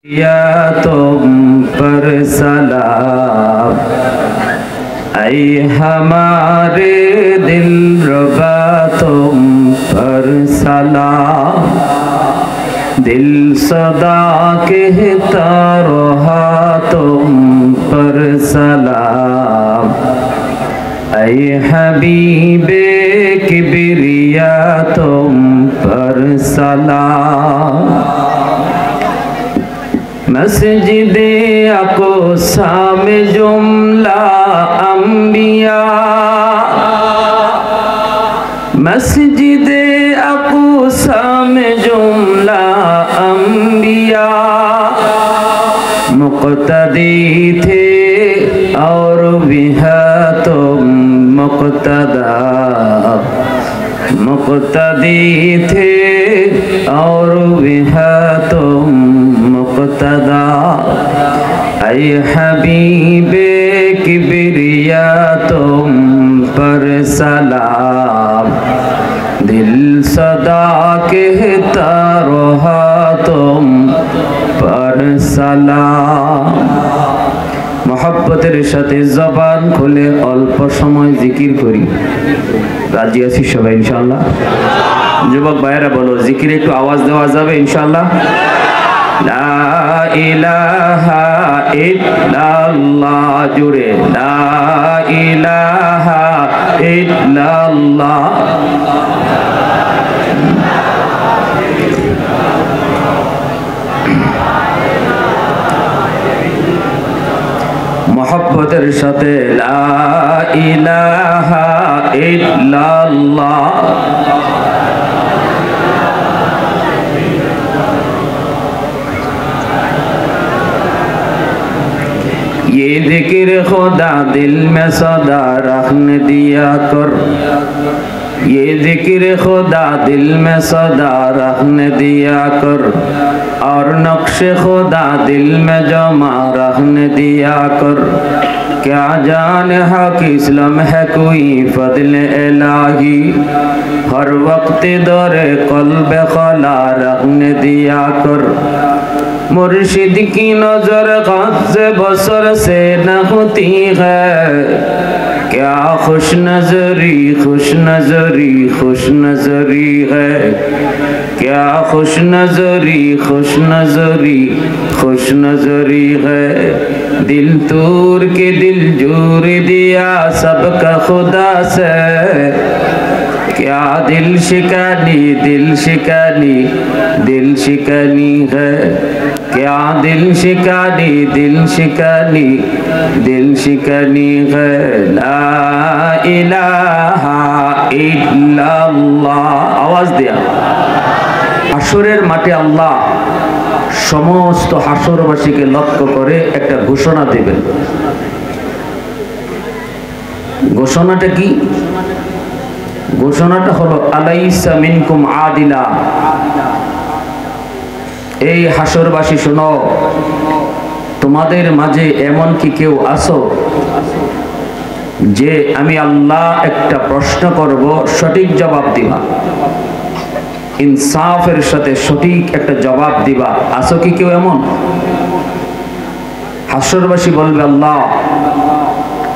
या तुम पर सलाम ऐ हमारे दिलरुबा तुम पर सलाम दिल सदा कहता रहा तुम पर सलाम ऐ हबीबे किबरिया तुम पर सलाम मस्जिदे अक़सा में जुमला अंबिया मस्जिदे अक़सा में जुमला अंबिया मुक़्तदी थे और बिहा तुम मुक़्तदा मुक़्तदी थे और बिहा तुम मुक़्तदा ऐ हबीबे किबरिया तुम पर सलाम दिल सदा कहता रहा तुम पर सलाम। मोहब्बतेर साथे जबान खुले अल्प समय जिकिर करी राजी आছি সবাই ইনশাআল্লাহ। যুবক ভাইরা বলো জিকিরে একটু আওয়াজ দেওয়া যাবে ইনশাআল্লাহ। লা ইলাহা ইল্লাল্লাহ জুড়ে লা ইলাহা ইল্লাল্লাহ मोहब्बतेर साथे ला इलाहा इल्लल्लाह ये जिक्र खुदा दिल में सदा रखने दिया कर ये जिक्र खुदा दिल में सदा रखने दिया कर और नक्शे खुदा दिल में जमा रखने दिया कर क्या जाने हक इस्लाम है कोई फضل इलाही हर वक्त दौरे कल्ब खला रखने दिया कर मुर्शिद की नजर ग़ज़्ज़ बसर से न होती है क्या खुश नजरी खुश नजरी खुश नजरी है क्या खुश नजरी खुश नजरी खुश नजरी है दिल तूर के दिल जोर दिया सबका खुदा से क्या दिल शिकानी दिल शिकानी दिल शिकानी है क्या दिल शिकानी दिल शिकानी दिल शिकानी है ला इलाहा इल्लल्लाह आवाज दिया हाशरेर माठे अल्लाह समस्त हाशरबासीके लक्ष्य करे एकटा घोषणा देবেন घोषणाटा की घोषणाटा हलो आलाइसा मिनकुम आदिला এই হাসরবাসী শোনো তোমাদের মাঝে এমন কি কেউ আছো যে আমি আল্লাহ একটা প্রশ্ন করব সঠিক জবাব দিবা ইনসাফের সাথে সঠিক একটা জবাব দিবা আছো কি কেউ এমন হাসরবাসী বলবে আল্লাহ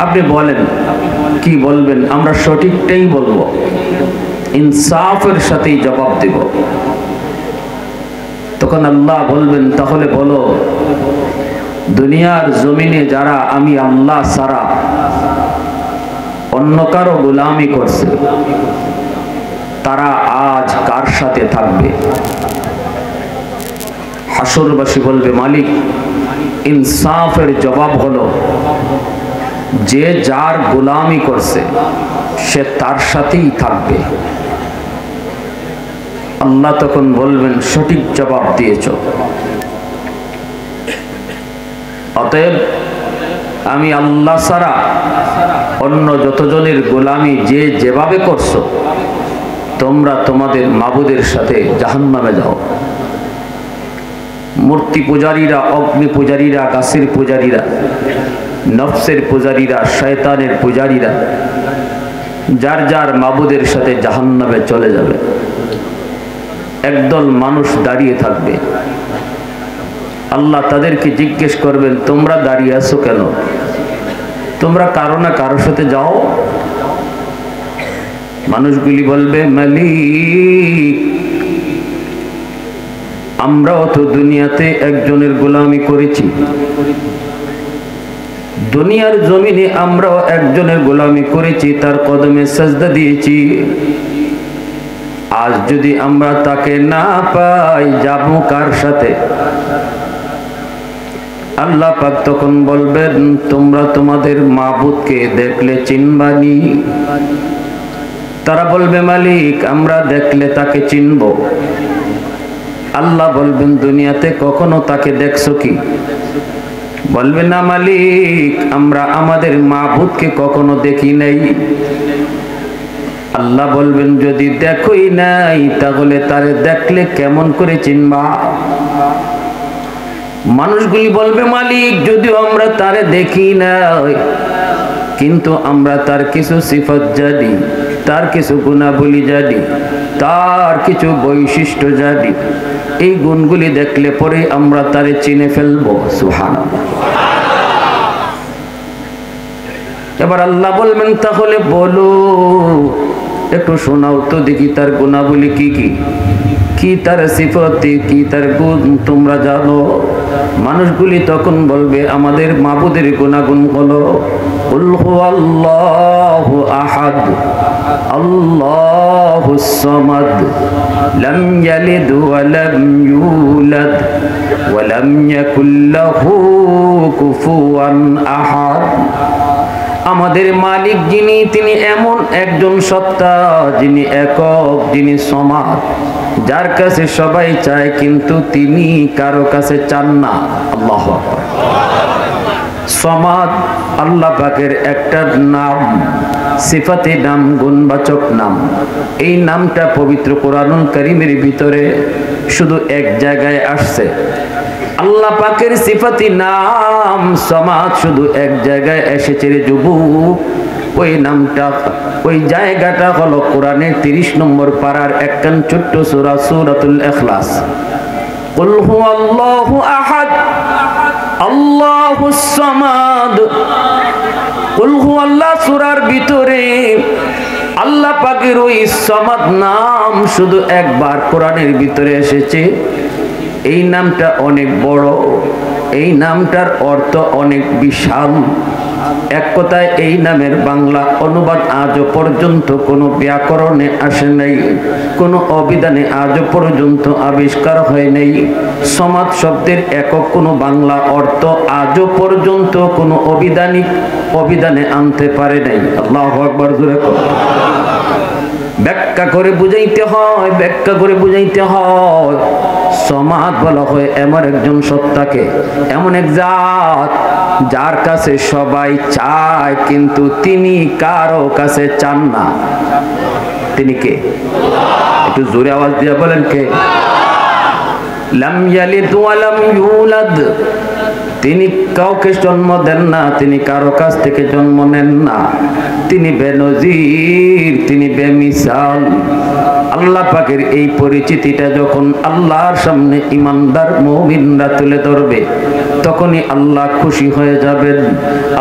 আপনি বলেন কি বলবেন আমরা সঠিকটাই বলবো ইনসাফের সাথেই জবাব দেব তখন আল্লাহ বলবেন তাহলে বলো দুনিয়ার জমিনে যারা আমি আল্লাহ ছাড়া অন্য কারো গোলামি করছে তারা আজ কার সাথে থাকবে হাসরবাসী বলবে মালিক ইনসাফের জবাব হলো যে যার গোলামি করছে সে তার সাথেই থাকবে আল্লাহ তখন বলবেন সঠিক জবাব দিয়েছো অতএব আমি আল্লাহ ছাড়া অন্য যতজনের গোলামি যে যেভাবে করছো তোমরা তোমাদের মাবুদের সাথে জাহান্নামে যাও মূর্তি পূজারীরা অগ্নি পূজারীরা গাছের পূজারীরা নফসের পূজারীরা শয়তানের পূজারীরা যার যার মাবুদের সাথে জাহান্নামে চলে যাবে একদল মানুষ দাঁড়িয়ে থাকবে আল্লাহ তাদেরকে জিজ্ঞেস করবেন, তোমরা দাঁড়িয়ে আছো কেন? তোমরা কারো না কারোর সাথে যাও। মানুষগুলি বলবে, মালিক, আমরাও তো দুনিয়াতে একজনের গোলামি করেছি, দুনিয়ার জমিনে আমরাও একজনের গোলামি করেছি, তার কদমে সাজদা দিয়েছি। আজ যদি আমরা তাকে না পাই, যাবো কার সাথে? আল্লাহ পাক তখন বলবেন, তোমরা তোমাদের মাবুদকে দেখলে চিনবানি? তারা বলবে, মালিক, আমরা দেখলে তাকে চিনব। আল্লাহ বলবেন, দুনিয়াতে কখনো তাকে দেখছো কি? বলবে, না মালিক, আমরা আমাদের মাবুদকে কখনো দেখি নাই। আল্লাহ বলবেন, যদি দেখোই নাই, তাহলে তারে দেখলে কেমন করে চিনবা? মানুষগুলি বলবে, মালিক, যদিও আমরা তারে দেখি নাই, কিন্তু আমরা তার কিছু সিফত জানি, তার কিছু গুণাবলী জানি, তার কিছু বৈশিষ্ট্য জানি। এই গুণগুলি দেখলে পরে আমরা তারে চিনে ফেলবো। সুবহানাল্লাহ। এবার আল্লাহ বলবেন, তাহলে বলো, একটু শোনাও তো দেখি তার গুণাবলী কি কি, কি তার সিফত, কি তার গুণ তোমরা জানো। মানুষগুলি তখন বলবে, আমাদের মাবুদের গুণাগুণ হলো, কুল হুয়াল্লাহু আহাদ, আল্লাহুস সামাদ, লাম ইয়ালিদ ওয়া লাম ইউলাদ ওয়া লাম ইয়াকুল লাহু কুফুয়ান আহাদ। আমাদের মালিক যিনি, তিনি এমন একজন সত্তা, যিনি একক, যিনি সমাদ, যার কাছে সবাই চায় কিন্তু তিনি কারো কাছে চান না। আল্লাহু আকবার। সমাদ আল্লাহ পাকের একটা নাম, সিফাতে নাম, গুণবাচক নাম। এই নামটা পবিত্র কোরআনুল কারীমের ভিতরে শুধু এক জায়গায় আসছে। আল্লাহ পাকের সিফাতি নাম সমাদ শুধু এক জায়গায় এসেছে রে যুবক। ওই নামটা, ওই জায়গাটা হলো কোরআনের 30 নম্বর পারার একখান ছোট্ট সূরা, সূরাতুল ইখলাস। কুল হুয়াল্লাহু আহাদ, আল্লাহুস সামাদ। কুল হুয়াল্লাহ সূরার ভিতরে আল্লাহ পাকের ওই সামাদ নাম শুধু একবার কোরআনের ভিতরে এসেছে। এই নামটা অনেক বড়, এই নামটার অর্থ অনেক বিশাল। এক কথায় এই নামের বাংলা অনুবাদ আজও পর্যন্ত কোনো ব্যাকরণে আসে নাই, কোনো অভিধানে আজও পর্যন্ত আবিষ্কার হয় নাই। সমাদ শব্দের একক কোনো বাংলা অর্থ আজও পর্যন্ত কোনো অভিধানে আনতে পারে নাই। আল্লাহু আকবার। জোরে বলো। ব্যাখ্যা করে বুঝাইতে হয়, ব্যাখ্যা করে বুঝাইতে হয়। সমাদ বলা হয় এমন একজন সত্তাকে, এমন এক জাত যার কাছে সবাই চায় কিন্তু তিনি কারো কাছে চান না। তিনি কে? একটু জোরে আওয়াজ দিয়ে বলেন, কে? লাম ইয়ালিদ ওয়া লাম ইউলাদ। তিনি কাউকে জন্ম দেন না, তিনি কারো কাছ থেকে জন্ম নেন না। তিনি বেনজির, তিনি বেমিসাল। আল্লাহ পাকের এই পরিচিতিটা যখন আল্লাহর সামনে ইমানদার মুমিনরা তুলে ধরবে, তখনই আল্লাহ খুশি হয়ে যাবেন।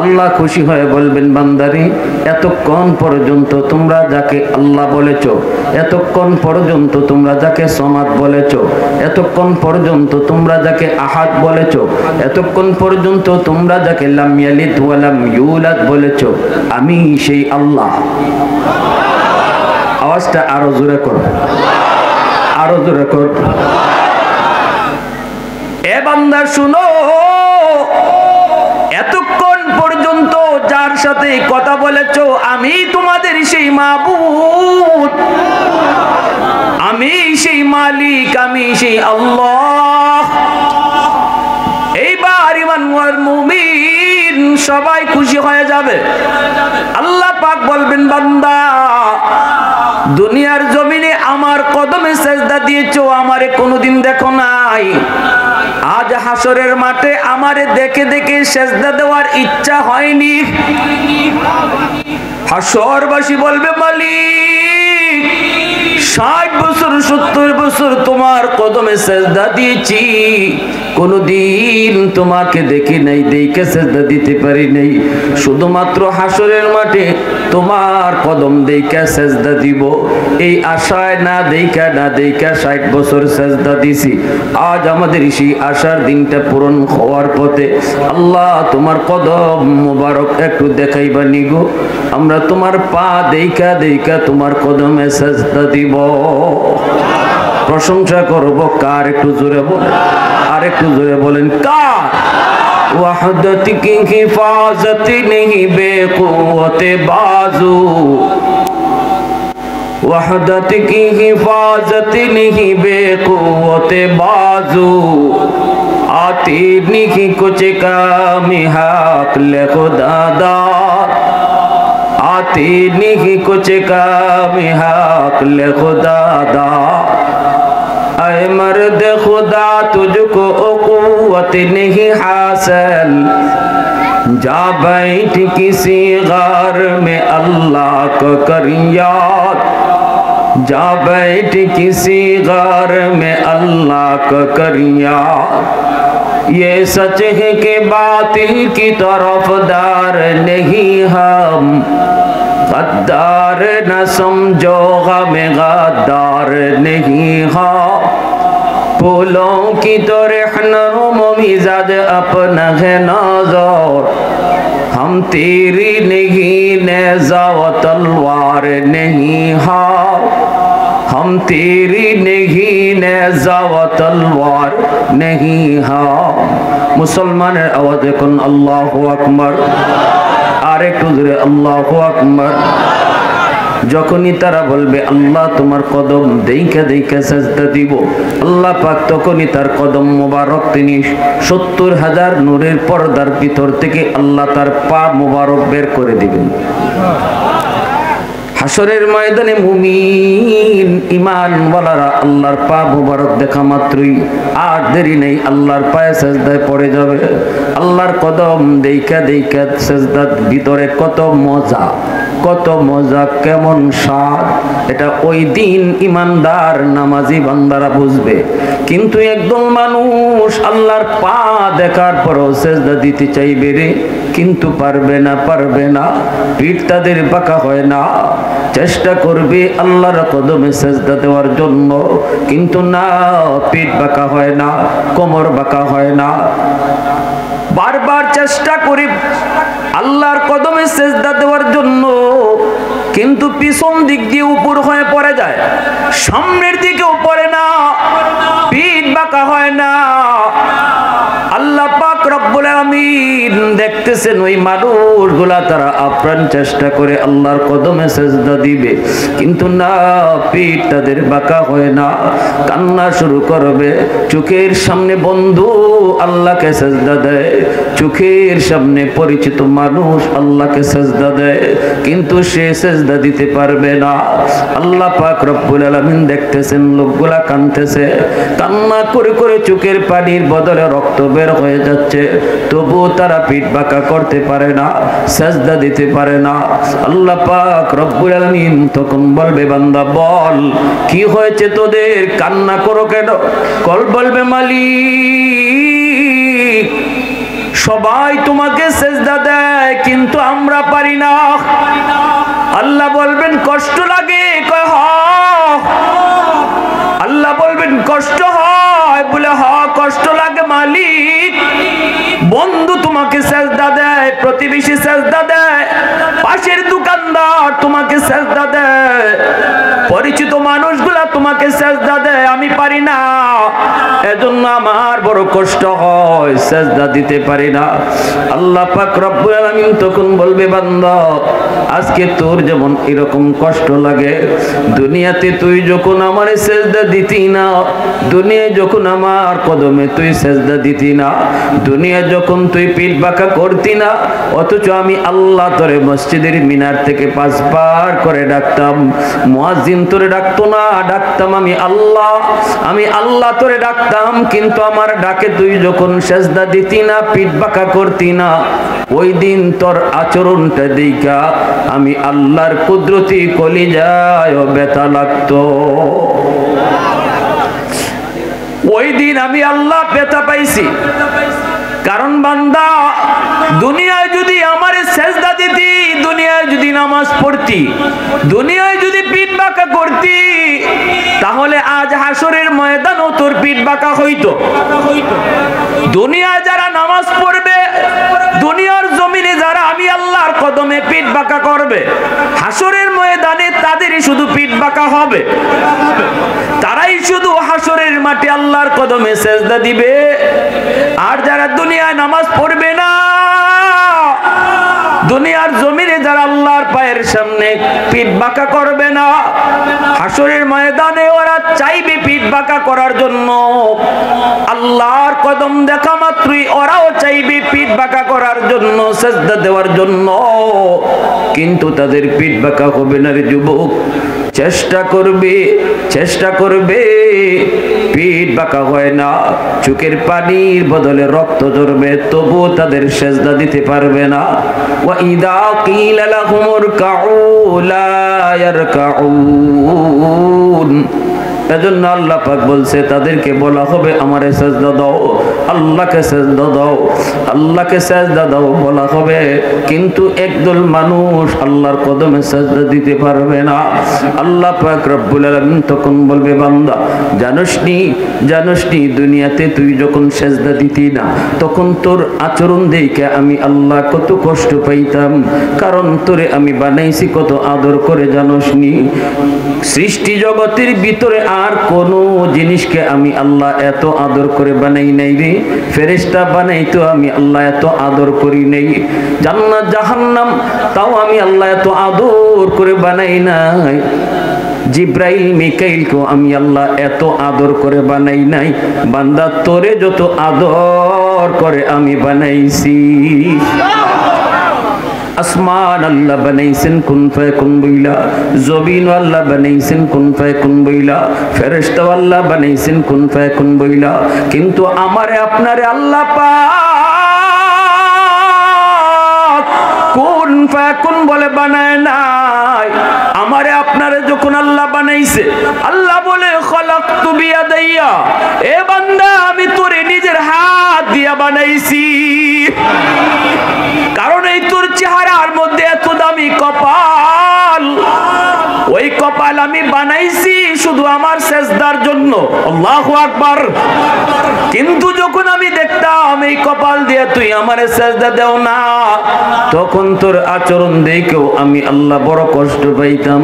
আল্লাহ খুশি হয়ে বলবেন, বান্দারে, এতক্ষণ পর্যন্ত তোমরা যাকে আল্লাহ বলেছ, এতক্ষণ পর্যন্ত তোমরা যাকে সমাদ বলেছ, এতক্ষণ পর্যন্ত তোমরা যাকে আহাদ বলেছ, এতক্ষণ পর্যন্ত তোমরা যাকে লাম ইয়ালিদ ওয়া লাম ইউলাদ বলেছ, আমি সেই আল্লাহ। আওয়াজটা আরো জোরে করো, আরো জোরে করো। এ বান্দা শুনো, এতক্ষণ পর্যন্ত যার সাথে কথা বলেছ, আমি তোমাদের সেই মাবুদ, আমি সেই মালিক, আমি সেই আল্লাহ। এইবার ইমানওয়ালা মুমিন সবাই খুশি হয়ে যাবে। আল্লাহ পাক বলবেন, বান্দা, দুনিয়ার জমিনে আমার কদমে সেজদা দিয়েছো, আমারে কোনোদিন দেখো নাই। আজ হাসরের মাঠে আমারে দেখে দেখে সেজদা দেওয়ার ইচ্ছা হয়নি। হাসরবাসী বলবে, মালিক, 60 বছর 70 বছর তোমার কদমে সেজদা দিয়েছি, কোনদিন তোমাকে দেখি নাই, দেখে সেজদা দিতে পারি নাই। শুধুমাত্র হাসরের মাঠে তোমার কদম দেখে সেজদা দিব, এই আশায় না দেখা 60 বছর সেজদা দিছি। আজ আমাদের সেই আশার দিনটা পূরণ হওয়ার পথে। আল্লাহ তোমার কদম মোবারক একটু দেখাইবা নিগো, আমরা তোমার পা দেখা তোমার কদমে সেজদা দিব। প্রশংসা করব কার? একটু জোরে বলেন, আর একটু জোরে বলেন কার? वहदत की हिफाजत नहीं बेक़ुव्वत बाजू, वहदत की हिफाजत नहीं बेक़ुव्वत बाजू, आती नहीं कुछ काम हक ले खुदादार, आती नहीं कुछ काम हक ले खुदादार। ऐ मर्द खुदा तुझको क़ुव्वत नहीं हासिल, जा बैठ किसी गार में अल्लाह को कर याद, जा बैठ किसी गार में अल्लाह को कर याद। ये सच है कि बातिल की तरफदार नहीं हम, गद्दार न समझो गम गद्दार नहीं हाँ, फूलों की तो रहनुम मिजाज अपना है नज़र, हम तेरी नहीं नेज़ा व तलवार नहीं हाँ, हम तेरी नहीं नेज़ा व तलवार नहीं हाँ। मुसलमानेर आवाज़ এখন আল্লাহু আকবার, আর একটু জোরে আল্লাহু আকবার। যখনই তারা বলবে আল্লাহ তোমার কদম দেখা সেজদা দিব, আল্লাহ পাক তখনই তার কদম মোবারক তিনি 70,000 নূরের পর্দার ভিতর থেকে আল্লাহ তার পা মোবারক বের করে দিবেন। হাসরের ময়দানে মুমিন ঈমানওয়ালারা আল্লাহর পা মোবারক দেখা মাত্রই আর দেরি নেই আল্লাহর পায়ে সেজদায় পড়ে যাবে। আল্লাহর কদম দেখা সেজদার ভিতরে কত মজা কেমন স্বাদ, এটা ওই দিন ঈমানদার নামাজি বান্দারা বুঝবে। কিন্তু একদল মানুষ আল্লাহর পা দেখার পরও সেজদা দিতে চাইবে রে, কিন্তু পারবে না, পিঠ তাদের বাঁকা হয় না। চেষ্টা করবে আল্লাহর কদমে সেজদা দেওয়ার জন্য, কিন্তু না, পিঠ বাঁকা হয় না, কোমর বাঁকা হয় না। বারবার চেষ্টা করি আল্লাহর কদমে সেজদা দেওয়ার জন্য, কিন্তু পিছন দিক দিয়ে উপর হয়ে পড়ে যায়, সামনের দিকেও পড়ে না, পিঠ বাঁকা হয় না। আল্লাহ পাক রব্বুল আলামিন দেখতেছেন ওই মানুষগুলা তারা আপ্রাণ চেষ্টা করে আল্লাহর কদমে সেজদা দিবে, কিন্তু না, পিঠ তাদের বাঁকা হয় না। কান্না শুরু করবে, চোখের সামনে বন্ধু আল্লাহকে সেজদা দেয়, চোখের সামনে পরিচিত মানুষ আল্লাহকে সেজদা দেয়, কিন্তু সে সেজদা দিতে পারবে না। আল্লাহ পাক রব্বুল আলামিন দেখতেছেন লোকগুলা কাঁদতেছে, কান্না করে করে চোখের পানির বদলে রক্ত বের হয়ে যাচ্ছে, তবুও তারা পিঠ বাঁকা করতে পারে না, সেজদা দিতে পারে না। আল্লাহ পাক রব্বুল আলামিন তখন বলবে বান্দা বল কি হয়েছে তোদের, কান্না করো কেন? কল বলবে মালিক সবাই তোমাকে সেজদা দেয়, কিন্তু আমরা পারি না। আল্লাহ বলবেন কষ্ট লাগে? কয় হ্যাঁ। আল্লাহ বলবেন কষ্ট হয়? বলে হ্যাঁ কষ্ট লাগে মালিক। বন্ধু তোমাকে সেজদা দেয়, প্রতিবেশী সেজদা দেয়, পাশের দোকানদার তোমাকে সেজদা দেয়, পরিচিত মানুষগুলা তোমাকে সেজদা দেয়, আমি পারি না, এজন্য আমার বড় কষ্ট হয়, সেজদা দিতে পারি না। আল্লাহ পাক রব্বুল আলামিন তখন বলবে বান্দা আজকে তোর যেমন এরকম কষ্ট লাগে, দুনিয়াতে তুই যখন আমার সেজদা দিতি না, দুনিয়ায় যখন আমার কদমে তুই সেজদা দিতি না, দুনিয়া যখন তুই পিঠ বাঁকা করতি না, অথচ আমি আল্লাহ তোরে মসজিদের মিনার থেকে 5 বার করে ডাকতাম, মুয়াজ্জিন তোরে ডাকতো না, ডাকতাম আমি আল্লাহ। আমি আল্লাহ তোরে ডাকতাম, কিন্তু আমার ডাকে তুই যখন সেজদা দিতি না, পিঠ বাঁকা করতি না, ওই দিন তোর আচরণটা দেখা আমি আল্লাহর কুদরতি কলিজায় ব্যথা লাগতো। ওই দিন আমি আল্লাহ ব্যথা পাইছি। কারণ বান্দা, দুনিয়ায় যদি আমার সেজদা দিতি, দুনিয়ায় যদি নামাজ পড়তি, দুনিয়ায় যদি পিঠ বাঁকা করতি, তাহলে আজ হাসরের ময়দানও তোর পিঠ বাঁকা হইতো। দুনিয়ায় যারা নামাজ পড়বে, দুনিয়ার জমিনে যারা আমি আল্লাহর কদমে পিঠ বাঁকা করবে, হাসরের ময়দানে তাদেরই শুধু পিঠ বাঁকা হবে। তারাই শুধু হাসরের মাঠে আল্লাহর কদমে সেজদা দিবে। আর যারা দুনিয়ায় নামাজ পড়বে না, দুনিয়ার জমিনে যারা আল্লাহর পায়ের সামনে পিঠ বাঁকা করবে না, হাসরের ময়দানে ওরা চাইবে পিঠ বাঁকা করার জন্য। আল্লাহর কদম দেখা মাত্রই ওরাও চাইবে পিঠ বাঁকা করার জন্য, সেজদা দেওয়ার জন্য, কিন্তু তাদের পিঠ বাঁকা হবে না রে যুবক। চেষ্টা করবে, চেষ্টা করবে, পিঠ বাঁকা হয় না, চোখের পানির বদলে রক্ত ঝরবে, তবুও তাদের সেজদা দিতে পারবে না। ওয়া ইযা কিলা লাহুমুর কাউ লা ইয়ারকাউন। এজন্য আল্লাহ পাক বলছে, তাদেরকে বলা হবে আমারে সেজদা দাও, আল্লাহকে সেজদা দাও, আল্লাহকে সেজদা দাও বলা হবে, কিন্তু একদল মানুষ আল্লাহর কদমে সেজদা দিতে পারবে না। আল্লাহ পাক রব্বুল আলামিন তখন বলবে, বান্দা জানোসনি, জানোসনি দুনিয়াতে তুই যখন সেজদা দিতি না, তখন তোর আচরণ দেখে আমি আল্লাহ কত কষ্ট পাইতাম। কারণ তোরে আমি বানাইছি কত আদর করে, জানোসনি? সৃষ্টি জগতের ভিতরে আর কোন জিনিসকে আমি আল্লাহ এত আদর করে বানাই নাই রে। ফেরেশতা বানাইতো আমি আল্লাহ এত আদর করি নাই। জান্নাত জাহান্নাম তাও আমি আল্লাহ এত আদর করে বানাই নাই। জিব্রাইল মিকাইলকেও আমি আল্লাহ এত আদর করে বানাই নাই। বান্দা তোরে যত আদর করে আমি বানাইছি। আসমান আল্লাহ বানাইছেন কুন ফায়াকুন বইলা, জমিন আল্লাহ বানাইছেন কুন ফায়াকুন বইলা, ফেরেশতা আল্লাহ বানাইছেন কুন ফায়াকুন বইলা, কিন্তু আমারে আপনারে আল্লাহ পাক কুন ফায়াকুন বলে বানায় নাই। আমারে আপনারে যখন আল্লাহ বানাইছে, আল্লাহ বলে খলাকতু বিয়াদাইয়া, এ বান্দা আমি তোরে নিজের হাত দিয়া বানাইছি। কারণ এই তোর চেহারার মধ্যে এত দামি কপাল, ওই কপাল আমি বানাইছি শুধু আমার সেজদার জন্য। আল্লাহু আকবার। কিন্তু যখন আমি দেখতাম এই কপাল দিয়ে তুই আমারে সেজদা দেও না, তখন তোর আচরণ দেখেও আমি আল্লাহ বড় কষ্ট পাইতাম।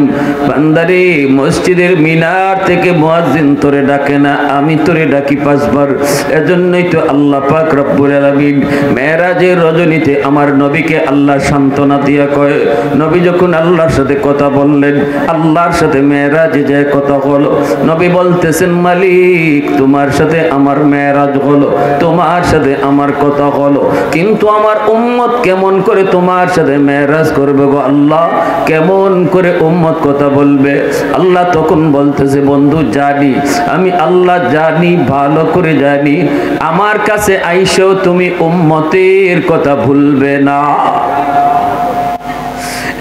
বান্দারে, মসজিদের মিনার থেকে মুয়াজ্জিন তোরে ডাকে না, আমি তোরে ডাকি 5 বার। এজন্যই তো আল্লাহ পাক রব্বুল আলামিন মেরাজের রজনীতে আমার নবীকে আল্লাহ সান্ত্বনা দিয়া কয়, নবী যখন আল্লাহর সাথে কথা বললেন, আল্লাহর সাথে মেরাজে যে কথা হলো, নবী বলতেছেন, মালিক তোমার সাথে আমার মেরাজ হলো, তোমার সাথে আমার কথা হলো, কিন্তু আমার উম্মত কেমন করে তোমার সাথে মেরাজ করবে গো আল্লাহ? কেমন করে উম্মত কথা বলবে? আল্লাহ তখন বলতেছে, বন্ধু জানি, আমি আল্লাহ জানি, ভালো করে জানি, আমার কাছে আইসেও তুমি উম্মতের কথা ভুলবে না।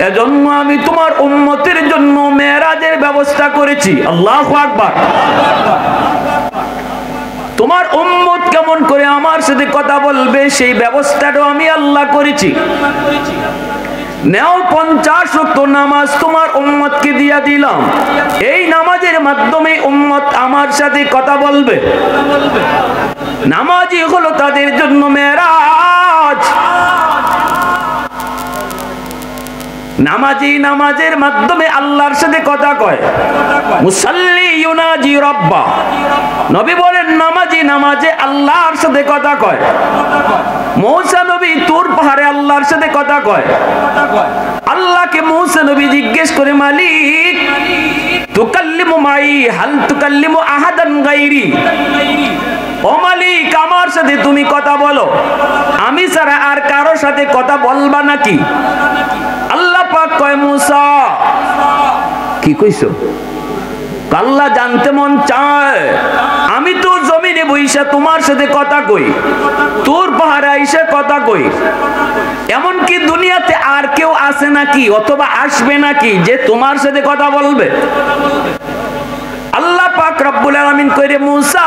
এজন্য আমি তোমার উম্মতের জন্য মেরাজের ব্যবস্থা করেছি। আল্লাহু আকবার। তোমার উম্মত কেমন করে আমার সাথে কথা বলবে সেই ব্যবস্থাটাও আমি আল্লাহ করেছি। নেও 50 ওয়াক্ত নামাজ তোমার উম্মতকে দিয়া দিলাম। এই নামাজের মাধ্যমে উম্মত আমার সাথে কথা বলবে। নামাজই হলো তাদের জন্য মেরাজ। নামাজি নামাজের মাধ্যমে আল্লাহর সাথে কথা কয়। মুসাল্লি ইউনাজি রাব্বা, নবী বলেন নামাজি নামাজে আল্লাহর সাথে কথা কয়। মূসা নবী তুর পাহাড়ে আল্লাহর সাথে কথা কয়। আল্লাহকে মূসা নবী জিজ্ঞেস করে, মালিক তুকাল্লিমু মাই হাল তুকাল্লিমু আহাদান গায়রি, ও মালিক আমার সাথে তুমি কথা বলো, আমি ছাড়া আর কারো সাথে কথা বলবা নাকি? আল্লাহ পাক কয়, মূসা কি কইছো? আল্লাহ জানতে মন চায় আমি তো জমিনে বইসা তোমার সাথে কথা কই, তোর পাহাড়ে আইসা কথা কই, এমন কি দুনিয়াতে আর কেউ আছে নাকি অথবা আসবে নাকি যে তোমার সাথে কথা বলবে? আল্লাহ পাক রব্বুল আলামিন কইরে মুসা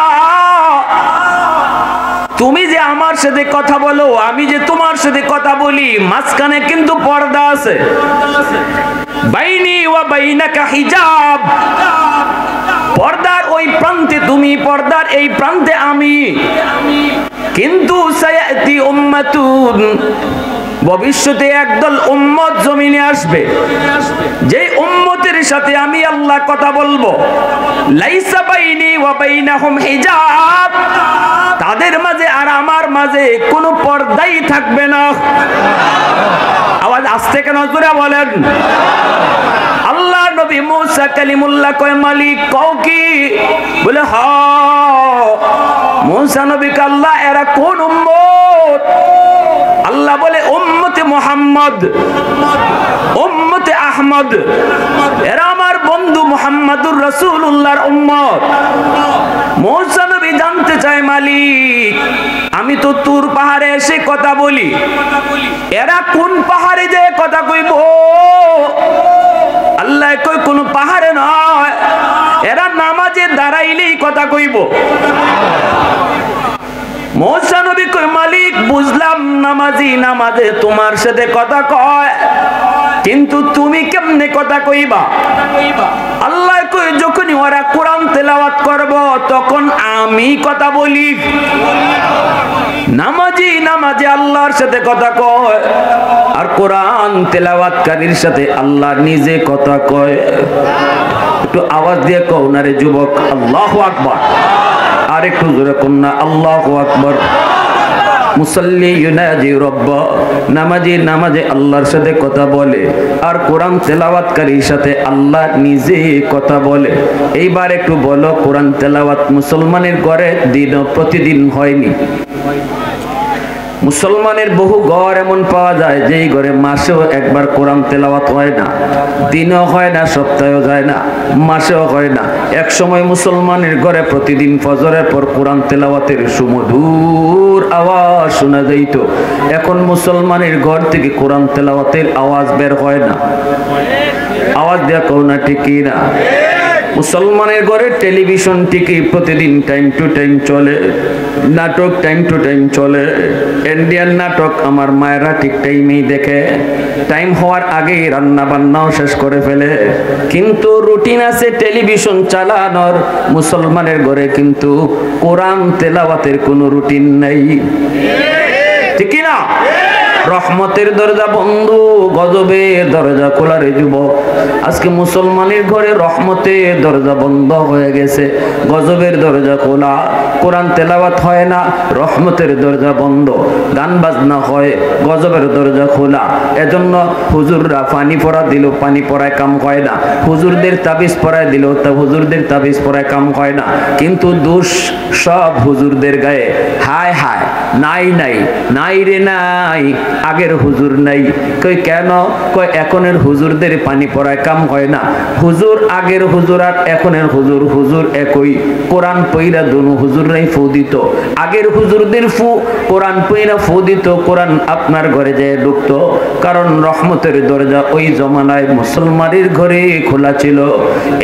তুমি যে আমার সাথে কথা বলো, আমি যে তোমার সাথে কথা বলি, মাঝখানে কিন্তু পর্দা আছে। বাইনি ওয়া বাইনাকা হিজাব, পর্দার ওই প্রান্তে তুমি, পর্দার এই প্রান্তে আমি। কিন্তু সায়াতি উম্মাতুন, ভবিষ্যতে একদল উম্মত জমিনে আসবে, যে উম্মতের সাথে আমি আল্লাহ কথা বলবো। লাইসা বাইনি ওয়া বাইনাহুম হিজাব, তাদের মাঝে আর আমার মাঝে কোনো পর্দাই থাকবে না। আওয়াজ আসতে কেন জোরে বলেন? আল্লাহ নবী মুসা কালিমুল্লাহ কয় মালিক কও কি? বলে হ্যাঁ। মুসা নবী কে আল্লাহ এরা কোন উম্মত? আল্লাহ বলে উম্মতে মুহাম্মদ, উম্মতে আহমদ, এরা আমার বন্ধু মুহাম্মাদুর রাসূলুল্লাহর উম্মত। মুসা নবী জানতে চায় মালিক আমি তো তুর পাহাড়ে এসে কথা বলি, এরা কোন পাহাড়ে যে কথা কইব? আল্লাহ কই কোন পাহাড়ে নয়, এরা নামাজে দাঁড়াইলেই কথা কইব। মুসা নবী কই মালিক বুঝলাম নামাজি নামাজে তোমার সাথে কথা কয়, কিন্তু তুমি কেমনে কথা কইবা? আল্লাহ কই যখনই ওরা কোরআন তেলাওয়াত করব তখন আমি কথা বলি। নামাজি নামাজে আল্লাহর সাথে কথা কয়, আর কোরআন তেলাওয়াতকারীর সাথে আল্লাহ নিজে কথা কয়। একটু আওয়াজ দিয়ে কও না রে যুবক, আল্লাহু আকবার। আর একটু জোরে কোন না আল্লাহু আকবার। মুসাল্লি ইউনাজি রব্বা, নামাজি নামাজে আল্লাহর সাথে কথা বলে, আর কোরআন তেলাওয়াতকারীর সাথে আল্লাহ নিজে কথা বলে। এইবার একটু বলো কোরআন তেলাওয়াত মুসলমানের ঘরে দিন প্রতিদিন হয়নি? মুসলমানের বহু ঘর এমন পাওয়া যায় যেই ঘরে মাসেও একবার কোরআন তেলাওয়াত হয় না, দিনও হয় না, সপ্তাহেও যায় না, মাসেও হয় না। এক সময় মুসলমানের ঘরে প্রতিদিন ফজরের পর কোরআন তেলাওয়াতের সুমধুর আওয়াজ শোনা যাইত। এখন মুসলমানের ঘর থেকে কোরআন তেলাওয়াতের আওয়াজ বের হয় না। আওয়াজ দেয়া কও না ঠিক কি না? মুসলমানের ঘরে টেলিভিশন টিভি প্রতিদিন টাইম টু টাইম চলে, নাটক টাইম টু টাইম চলে। ইন্ডিয়ান নাটক আমার মায়েরা ঠিক টাইমেই দেখে, টাইম হওয়ার আগেই রান্না বান্নাও শেষ করে ফেলে। কিন্তু রুটিন আছে টেলিভিশন চালানোর, মুসলমানের ঘরে কিন্তু কোরআন তেলাওয়াতের কোনো রুটিন নাই। ঠিক কি না? রহমতের দরজা বন্ধ, গজবের দরজা খোলা রে যুবক। আজকে মুসলমানের ঘরে রহমতের দরজা বন্ধ হয়ে গেছে, গজবের দরজা খোলা। কোরআন তেলাওয়াত হয় না, রহমতের দরজা বন্ধ। গান বাজনা হয়, গজবের দরজা খোলা। এজন্য হুজুররা পানি পড়া দিল, পানি পড়ায় কাম হয় না। হুজুরদের তাবিজ পড়ায় দিল, তা হুজুরদের তাবিজ পড়ায় কাম হয় না। কিন্তু দোষ সব হুজুরদের গায়ে। হায় হায়, নাই নাই নাই রে নাই, আগের হুজুর নাই। কই কেন? কই এখনের হুজুরদের পানি পড়ায় কাম হয় না। হুজুর আগের হুজুর আর এখনের হুজুর, হুজুর একই। কোরআন পইরা দুনো হুজুররাই ফু দিত। আগের হুজুরদের ফু, কোরআন পইরা ফু দিত, কোরআন আপনার ঘরে যায় ঢুকতো। কারণ রহমতের দরজা ওই জমানায় মুসলমানের ঘরে খোলা ছিল,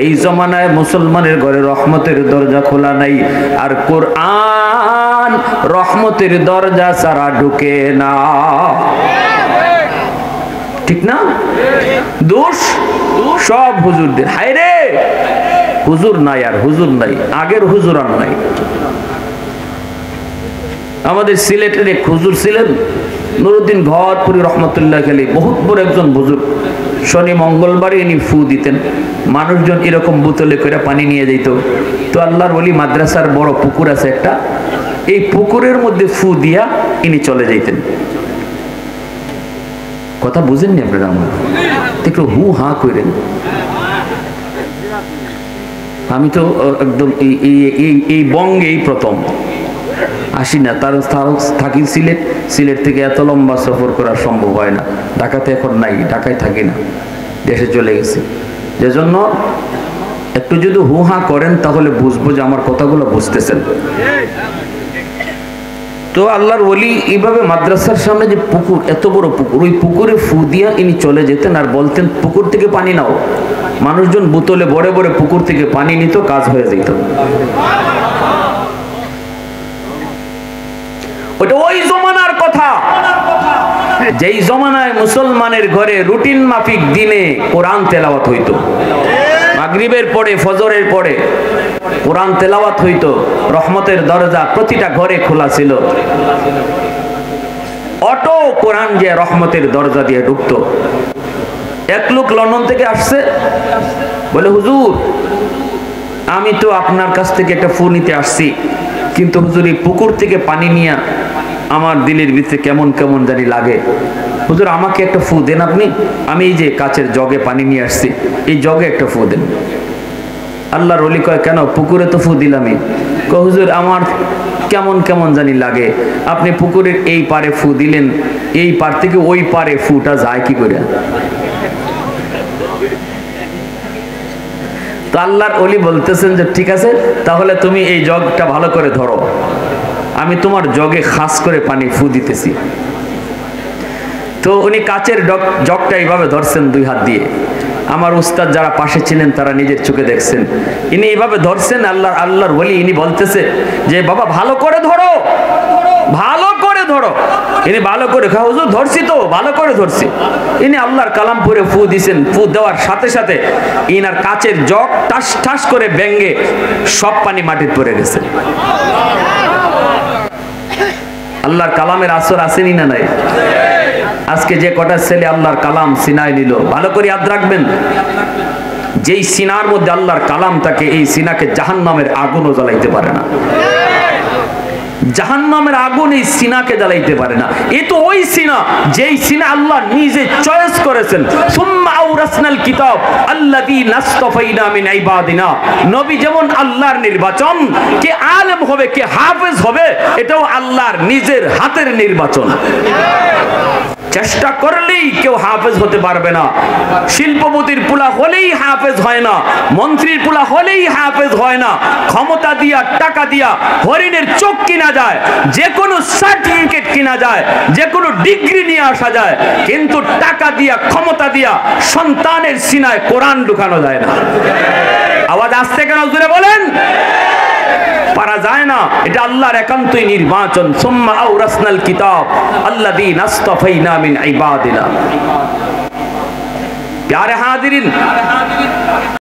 এই জমানায় মুসলমানের ঘরে রহমতের দরজা খোলা নাই। আর কোরআন রহমতের দরজা ছাড়া ঢুকে না। ঠিক না? দোষ সব হুজুরদের। হায় রে, হুজুর নাই, আর হুজুর নাই, আগের হুজুর আর নাই। আমাদের সিলেটের এক হুজুর ছিলেন নুরুদ্দিন ঘরপুরি রহমতুল্লাহ আলাইহি, বহুত বড় একজন হুজুর। শনি মঙ্গলবারে ইনি ফু দিতেন, মানুষজন এরকম বোতলে করে পানি নিয়ে যেত। তো আল্লাহর ওলি মাদ্রাসার বড় পুকুর আছে একটা, এই পুকুরের মধ্যে ফু দিয়া ইনি চলে যাইতেন। কথা বুঝেননি আপনারা? আমার একটু হু হা করেন। আমি তো একদম এই বঙ্গেই প্রথম আসি না, তার থাকি সিলেট। সিলেট থেকে এত লম্বা সফর করা সম্ভব হয় না। ঢাকাতে এখন নাই, ঢাকায় থাকি না, দেশে চলে গেছি। যেজন্য একটু যদি হু হা করেন তাহলে বুঝবো যে আমার কথাগুলো বুঝতেছেন। তো আল্লাহর ওলি এইভাবে মাদ্রাসার সামনে যে পুকুর, এত বড় পুকুর, ওই পুকুরে ফু দিয়া ইনি চলে যেতেন আর বলতেন পুকুর থেকে পানি নাও। মানুষজন বোতলে বড়ে বড়ে পুকুর থেকে পানি নিত, কাজ হয়ে যেত। ওটা ওই জমানার কথা, যেই জমানায় মুসলমানের ঘরে রুটিন মাফিক দিনে কোরআন তেলাওয়াত হইতো। মাগরিবের পরে, ফজরের পরে কোরআন তেলাওয়াত হইতো। রহমতের দরজা প্রতিটা ঘরে খোলা ছিল। অটো কোরআন যে রহমতের দরজা দিয়ে ঢুকতো। এক লোক লন্ডন থেকে আসছে, বলে হুজুর আমি তো আপনার কাছ থেকে একটা ফু নিতে আসছি, কিন্তু হুজুর এই পুকুর থেকে পানি নিয়ে আমার দিলের ভিতরে কেমন কেমন জানি লাগে। হুজুর আমাকে একটা ফু দেন আপনি। আমি এই যে কাচের জগে পানি নিয়ে আসছি, এই জগে একটা ফু দেন। আল্লাহর ওলি কয় কেন? পুকুরে তো ফু দিলামই। কয় হুজুর আমার কেমন কেমন জানি লাগে। আপনি পুকুরের এই পারে ফু দিলেন, এই পার থেকে ওই পারে ফুটা যায় কি করে? তো আল্লাহর ওলি বলতেছেন যে ঠিক আছে, তাহলে তুমি এই জগটা ভালো করে ধরো, আমি তোমার জগে খাস করে পানি ফু দিতেছি। তো উনি কাচের জগটা এইভাবে ধরছেন দুই হাত দিয়ে। আমার উস্তাদ যারা পাশে ছিলেন তারা নিজের চোখে দেখছেন। ইনি এইভাবে ধরছেন, আল্লাহর ওলি ইনি বলতেছে যে বাবা ভালো করে ধরো, ভালো করে ধরো। ইনি ভালো করে, হুজুর ধরছি তো, ভালো করে ধরছি। ইনি আল্লাহর কালাম পড়ে ফু দিছেন। ফু দেওয়ার সাথে সাথে ইনার কাচের জগ ঠাস ঠাস করে ভেঙে সব পানি মাটিতে পড়ে গেছে। আল্লাহর কালামের আসর আসেনি না নাই? আজকে যে কটা ছেলে আল্লাহর কালাম সিনায় নিল, ভালো করে ইয়াদ রাখবেন, যেই সিনার মধ্যে আল্লাহর কালাম থাকে এই সিনাকে জাহান্নামের আগুনও জ্বালাইতে পারে না। জাহান্নামের আগুন এই সিনাকে জ্বালাইতে পারে না। এ তো ওই সিনা যেই সিনা আল্লাহ নিজে চয়েস করেছেন। সুম্মা আওরাসনাল কিতাব আল্লাযী নাসতাফাইনা মিন ইবাদিনা। নবী যেমন আল্লাহর নির্বাচন, কে আলেম হবে কে হাফেজ হবে এটাও আল্লাহর নিজের হাতের নির্বাচন। চেষ্টা করলেই কেউ হাফেজ হতে পারবে না। শিল্পপতির পোলা হলেই হাফেজ হয় না, মন্ত্রীর পোলা হলেই হাফেজ হয় না। ক্ষমতা দিয়া, টাকা দিয়া হরিণের চোখ কিনা যায়, যে কোনো সার্টিফিকেট কিনা যায়, যে কোনো ডিগ্রি নিয়ে আসা যায়, কিন্তু টাকা দিয়া, ক্ষমতা দিয়া সন্তানের সিনায় কোরআন ঢুকানো যায় না। আওয়াজ আসছে কেন জোরে বলেন? পারা যায় না। এটা আল্লাহর একান্তই নির্বাচন। সুম্মা আওরাসনাল কিতাব আল্লাযী নাসতাফাইনা মিন ইবাদিনা। প্যারে হাজিরিন,